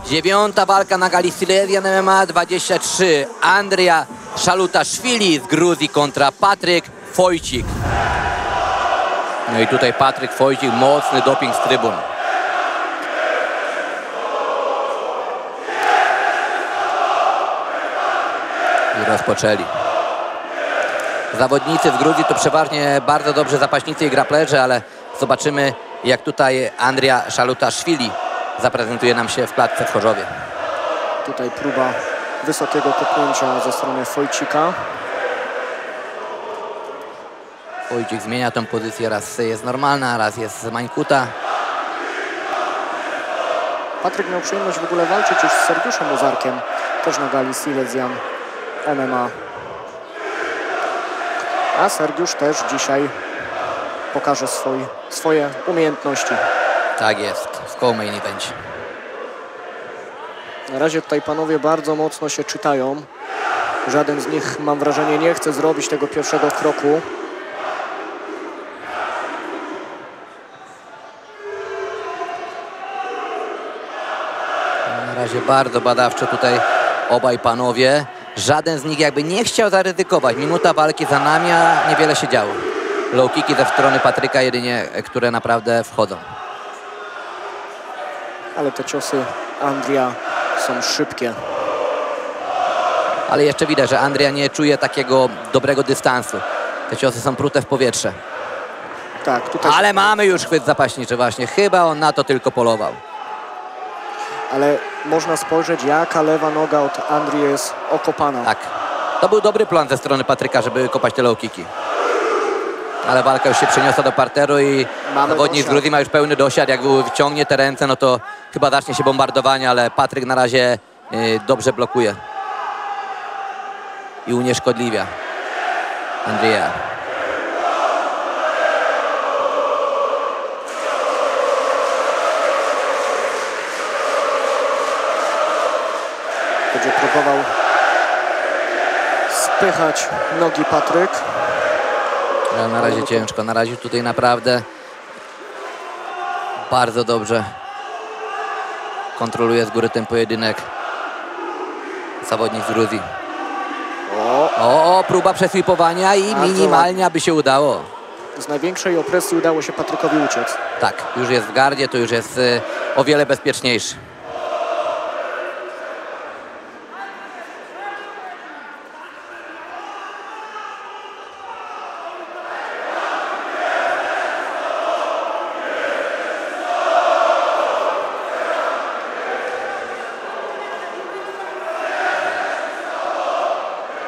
9. walka na gali Silesian MMA 23. Andria Szalutaszwili z Gruzji kontra Patryk Wojcik. No i tutaj Patryk Wojcik, mocny doping z trybun. I rozpoczęli. Zawodnicy w Gruzji to przeważnie bardzo dobrze zapaśnicy i graplerzy, ale zobaczymy, jak tutaj Andria Szalutaszwili zaprezentuje nam się w klatce w Chorzowie. Tutaj próba wysokiego kopnięcia ze strony Wojcika. Wojcik zmienia tą pozycję, raz jest normalna, raz jest z mańkuta. Patryk miał przyjemność w ogóle walczyć już z Sergiuszem Ozarkiem, też na gali Silesian MMA. A Sergiusz też dzisiaj pokaże swoje umiejętności. Tak jest, w co-main evencie. Na razie tutaj panowie bardzo mocno się czytają. Żaden z nich, mam wrażenie, nie chce zrobić tego pierwszego kroku. Na razie bardzo badawczo tutaj obaj panowie. Żaden z nich jakby nie chciał zaryzykować. Minuta walki za nami, a niewiele się działo. Low kicki ze strony Patryka jedynie, które naprawdę wchodzą. Ale te ciosy Andria są szybkie. Ale jeszcze widać, że Andria nie czuje takiego dobrego dystansu. Te ciosy są prute w powietrze. Tak, tutaj... Ale mamy już chwyt zapaśniczy właśnie. Chyba on na to tylko polował. Ale można spojrzeć, jaka lewa noga od Andrii jest okopana. Tak. To był dobry plan ze strony Patryka, żeby kopać te low kicki. Ale walka już się przeniosła do parteru i zawodnik z Gruzji ma już pełny dosiad. Jak wyciągnie te ręce, no to chyba zacznie się bombardowanie, ale Patryk na razie dobrze blokuje. I unieszkodliwia Andrija. Będzie próbował spychać nogi Patryk. Ale na razie ciężko. Na razie tutaj naprawdę bardzo dobrze kontroluje z góry ten pojedynek zawodnik z Gruzji. O, próba przeswipowania i minimalnie, aby się udało. Z największej opresji udało się Patrykowi uciec. Tak, już jest w gardzie, to już jest o wiele bezpieczniejszy.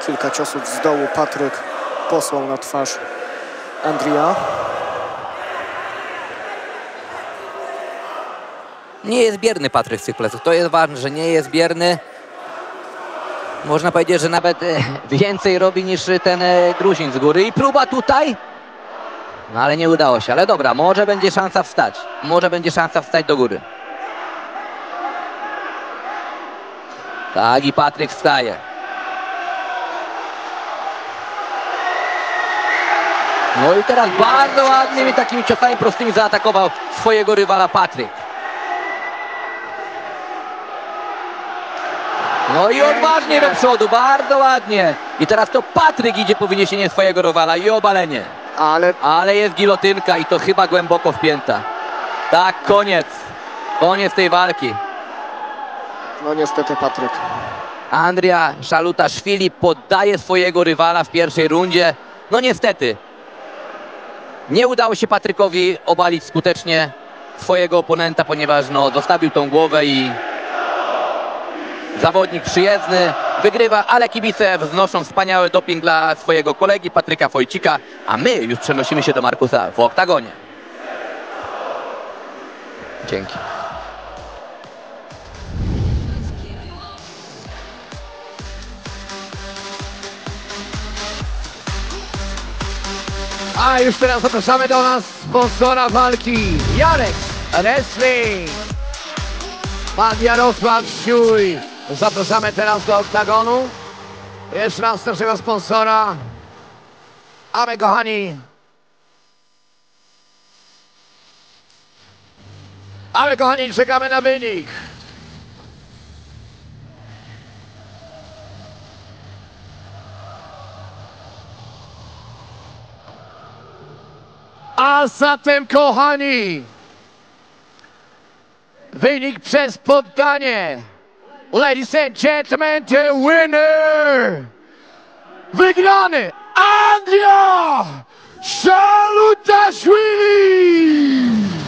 Kilka ciosów z dołu Patryk posłał na twarz Andrija. Nie jest bierny Patryk z tych pleców. To jest ważne, że nie jest bierny. Można powiedzieć, że nawet więcej robi niż ten Gruzin z góry. I próba tutaj. No ale nie udało się. Ale dobra, może będzie szansa wstać. Może będzie szansa wstać do góry. Tak, i Patryk wstaje. No i teraz bardzo ładnymi takimi ciosami prostymi zaatakował swojego rywala Patryk. No i odważnie do przodu, bardzo ładnie. I teraz to Patryk idzie po wyniesienie swojego rywala i obalenie. Ale jest gilotynka i to chyba głęboko wpięta. Tak, koniec. Koniec tej walki. No niestety Patryk. Andria Szalutaszwili poddaje swojego rywala w pierwszej rundzie. No niestety. Nie udało się Patrykowi obalić skutecznie swojego oponenta, ponieważ no, zostawił tą głowę i zawodnik przyjezdny wygrywa, ale kibice wznoszą wspaniały doping dla swojego kolegi Patryka Wojcika, a my już przenosimy się do Markusa w oktagonie. Dzięki. A już teraz zapraszamy do nas sponsora walki Jarek Wrestling. Pan Jarosław Siuj. Zapraszamy teraz do oktagonu. Jeszcze raz naszego sponsora. A my, kochani, czekamy na wynik. A zatem, kochani, wynik przez poddanie. Ladies and gentlemen, the winner! Wygrany Andria Salutashvili!